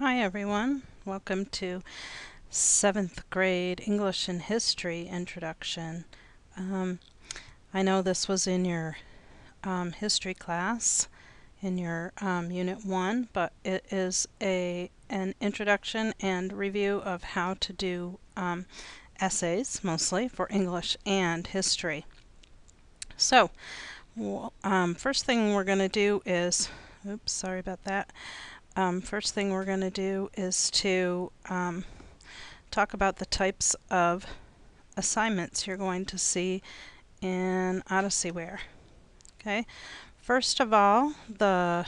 Hi everyone, welcome to 7th grade English and History introduction. I know this was in your history class in your Unit 1, but it is an introduction and review of how to do essays, mostly for English and history. So, first thing we're going to do is, oops, sorry about that. First thing we're going to do is to talk about the types of assignments you're going to see in Odysseyware. Okay, first of all, the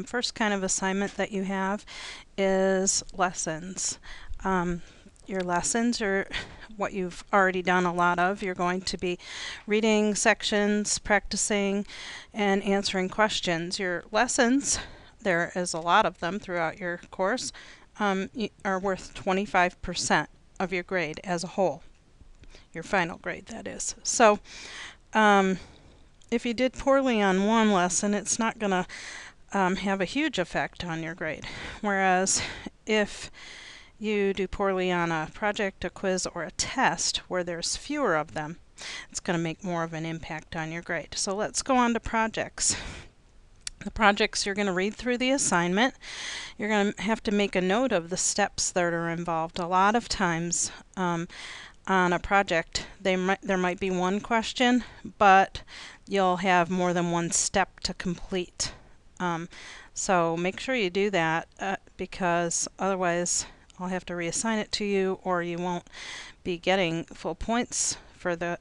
first kind of assignment that you have is lessons. Your lessons are what you've already done a lot of. You're going to be reading sections, practicing, and answering questions. Your lessons, there is a lot of them throughout your course, are worth 25% of your grade as a whole. Your final grade, that is. So, if you did poorly on one lesson, it's not going to have a huge effect on your grade. Whereas if you do poorly on a project, a quiz, or a test where there's fewer of them, it's going to make more of an impact on your grade. So let's go on to projects. The projects, you're going to read through the assignment. You're going to have to make a note of the steps that are involved. A lot of times on a project, there might be one question, but you'll have more than one step to complete. So make sure you do that because otherwise I'll have to reassign it to you, or you won't be getting full points for the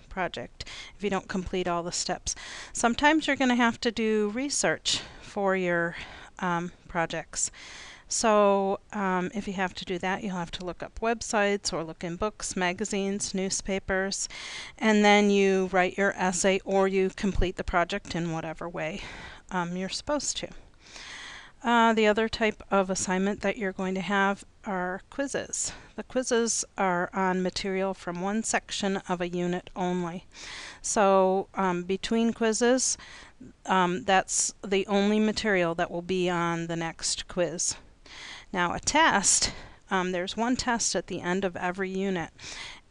project if you don't complete all the steps. Sometimes you're going to have to do research for your projects. So if you have to do that, you'll have to look up websites or look in books, magazines, newspapers, and then you write your essay or you complete the project in whatever way you're supposed to. The other type of assignment that you're going to have are quizzes. The quizzes are on material from one section of a unit only. So between quizzes, that's the only material that will be on the next quiz. Now a test, there's one test at the end of every unit,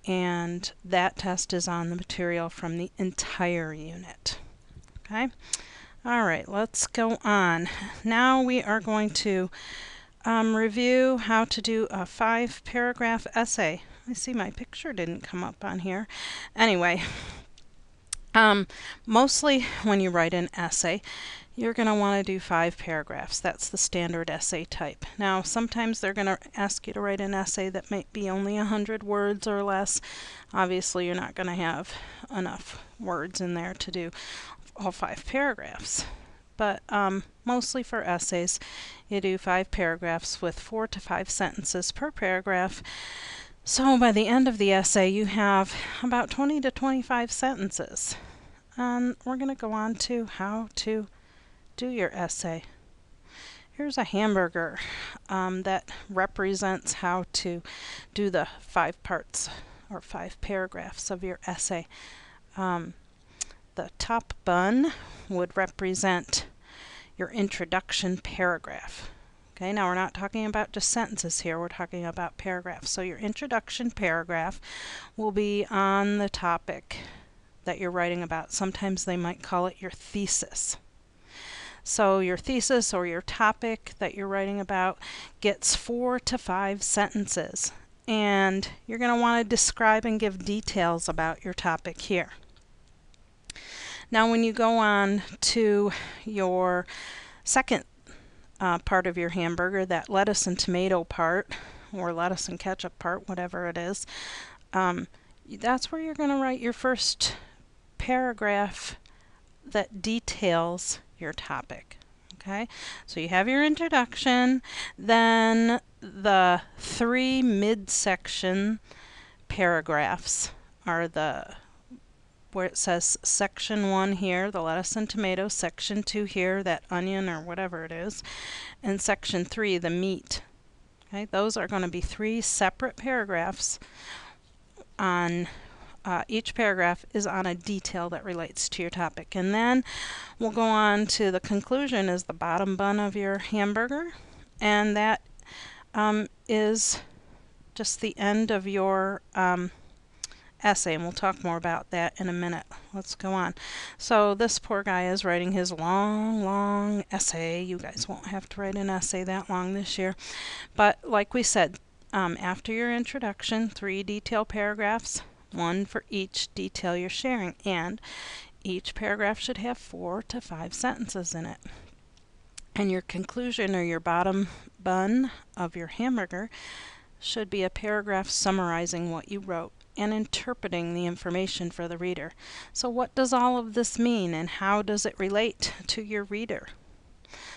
and that test is on the material from the entire unit. Okay? Alright, let's go on. Now we are going to review how to do a 5-paragraph essay. I see my picture didn't come up on here. Anyway, mostly when you write an essay, you're going to want to do 5 paragraphs. That's the standard essay type. Now, sometimes they're going to ask you to write an essay that might be only 100 words or less. Obviously, you're not going to have enough words in there to do all 5 paragraphs. But mostly for essays, you do 5 paragraphs with 4 to 5 sentences per paragraph. So by the end of the essay, you have about 20 to 25 sentences. And we're going to go on to how to do your essay. Here's a hamburger that represents how to do the 5 parts or 5 paragraphs of your essay. The top bun would represent your introduction paragraph. Okay, now we're not talking about just sentences here, we're talking about paragraphs. So your introduction paragraph will be on the topic that you're writing about. Sometimes they might call it your thesis. So your thesis or your topic that you're writing about gets 4 to 5 sentences. And you're going to want to describe and give details about your topic here. Now when you go on to your second part of your hamburger, that lettuce and tomato part, or lettuce and ketchup part, whatever it is, that's where you're going to write your first paragraph that details your topic. Okay, so you have your introduction, then the 3 midsection paragraphs are where it says section 1 here, the lettuce and tomato, section 2 here, that onion or whatever it is, and section 3, the meat. Okay, those are going to be 3 separate paragraphs. On each paragraph is on a detail that relates to your topic. And then we'll go on to the conclusion is the bottom bun of your hamburger, and that is just the end of your essay, and we'll talk more about that in a minute. Let's go on. So this poor guy is writing his long essay. You guys won't have to write an essay that long this year. But like we said, after your introduction, 3 detail paragraphs, 1 for each detail you're sharing, and each paragraph should have 4 to 5 sentences in it. And your conclusion, or your bottom bun of your hamburger, should be a paragraph summarizing what you wrote and interpreting the information for the reader. So what does all of this mean, and how does it relate to your reader?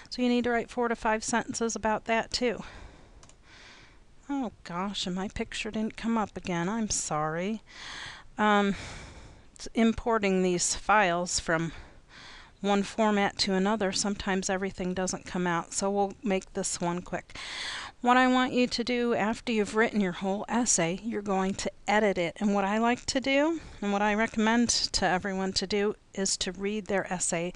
So you need to write 4 to 5 sentences about that too. Oh gosh, and my picture didn't come up again. I'm sorry. It's importing these files from one format to another. Sometimes everything doesn't come out, so we'll make this one quick. What I want you to do after you've written your whole essay, you're going to edit it. And what I like to do, and what I recommend to everyone to do, is to read their essay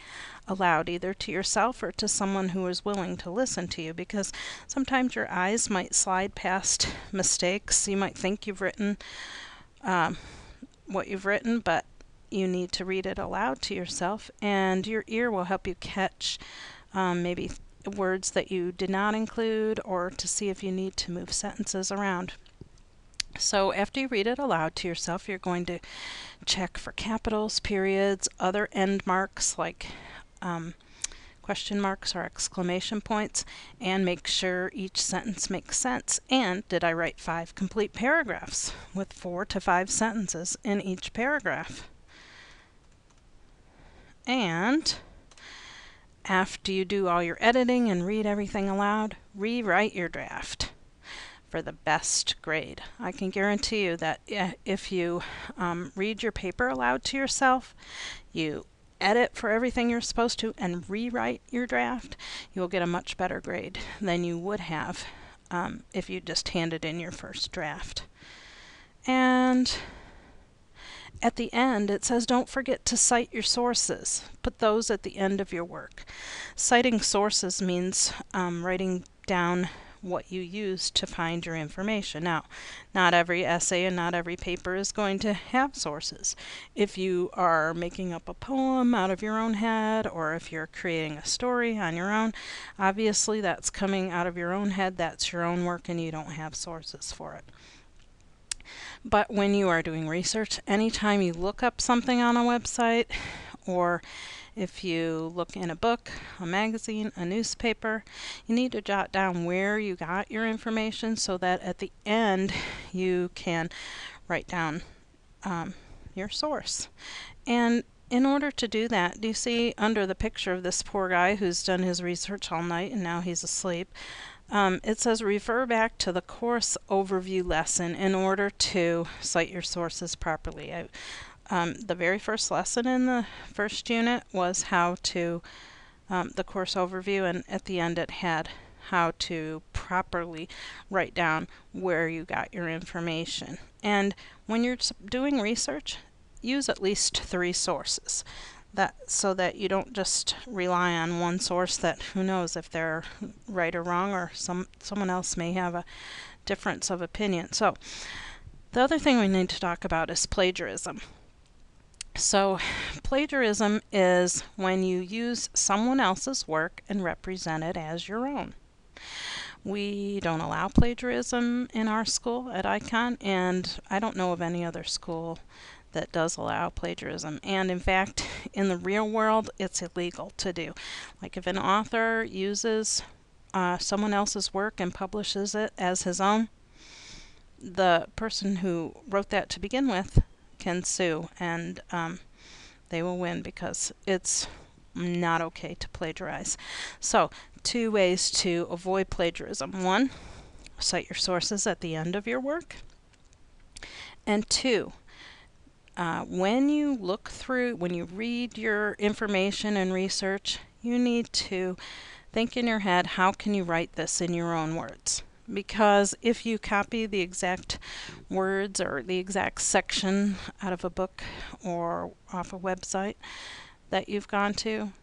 aloud, either to yourself or to someone who is willing to listen to you, because sometimes your eyes might slide past mistakes. You might think you've written what you've written, but you need to read it aloud to yourself, and your ear will help you catch maybe words that you did not include, or to see if you need to move sentences around. So after you read it aloud to yourself, you're going to check for capitals, periods, other end marks like question marks or exclamation points, and make sure each sentence makes sense. And did I write 5 complete paragraphs with 4 to 5 sentences in each paragraph? And after you do all your editing and read everything aloud, rewrite your draft for the best grade. I can guarantee you that if you read your paper aloud to yourself, you edit for everything you're supposed to, and rewrite your draft, you'll get a much better grade than you would have if you just handed in your first draft. And at the end, it says don't forget to cite your sources. Put those at the end of your work. Citing sources means writing down what you use to find your information. Now, not every essay and not every paper is going to have sources. If you are making up a poem out of your own head, or if you're creating a story on your own, obviously that's coming out of your own head. That's your own work, and you don't have sources for it. But when you are doing research, anytime you look up something on a website, or if you look in a book, a magazine, a newspaper, you need to jot down where you got your information so that at the end you can write down your source. And in order to do that, do you see under the picture of this poor guy who's done his research all night and now he's asleep? It says refer back to the course overview lesson in order to cite your sources properly. The very first lesson in the first unit was how to, the course overview, and at the end it had how to properly write down where you got your information. And when you're doing research, use at least 3 sources. So that you don't just rely on one source that who knows if they're right or wrong, or someone else may have a difference of opinion. So the other thing we need to talk about is plagiarism. So plagiarism is when you use someone else's work and represent it as your own. We don't allow plagiarism in our school at Icon, and I don't know of any other school that does allow plagiarism. And in fact, in the real world, it's illegal to do. Like if an author uses someone else's work and publishes it as his own, the person who wrote that to begin with can sue, and they will win because it's not okay to plagiarize. So 2 ways to avoid plagiarism. 1, cite your sources at the end of your work. And 2, when you look through, when you read your information and research, you need to think in your head, how can you write this in your own words? Because if you copy the exact words or the exact section out of a book or off a website that you've gone to,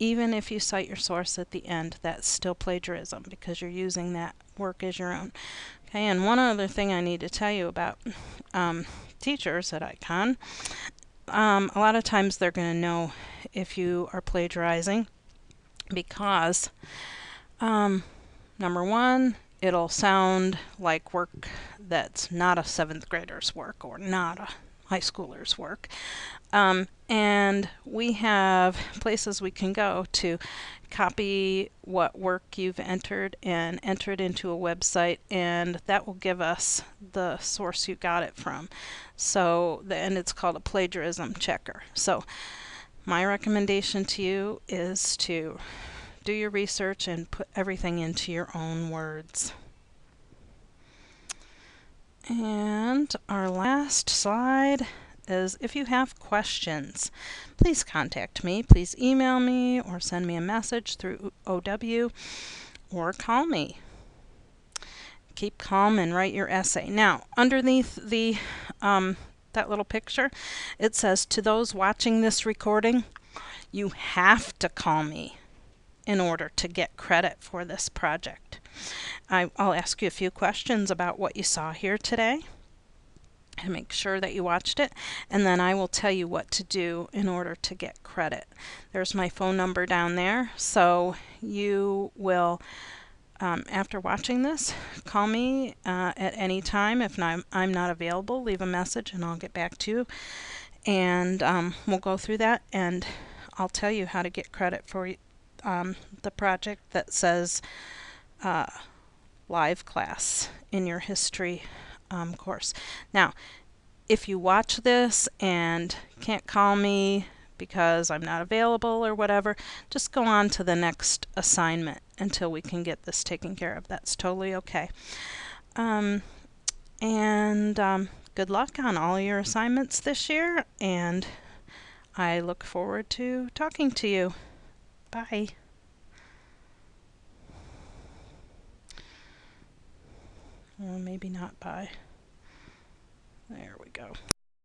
even if you cite your source at the end, that's still plagiarism because you're using that work as your own. Okay, and one other thing I need to tell you about teachers at Icon. A lot of times they're going to know if you are plagiarizing because number one, it'll sound like work that's not a 7th grader's work or not a high schooler's work. And we have places we can go to copy what work you've entered and enter it into a website, and that will give us the source you got it from. So, and it's called a plagiarism checker. So my recommendation to you is to do your research and put everything into your own words. And our last slide is if you have questions, please contact me. Please email me or send me a message through OW or call me. Keep calm and write your essay. Now, underneath the that little picture, it says, to those watching this recording, you have to call me in order to get credit for this project. I'll ask you a few questions about what you saw here today and make sure that you watched it, and then I will tell you what to do in order to get credit. There's my phone number down there, so you will, after watching this, call me at any time. If I'm not available, leave a message and I'll get back to you, and we'll go through that, and I'll tell you how to get credit for the project that says live class in your history course. Now, if you watch this and can't call me because I'm not available or whatever, just go on to the next assignment until we can get this taken care of. That's totally okay. Good luck on all your assignments this year, and I look forward to talking to you. Bye. Or maybe not bye. There we go.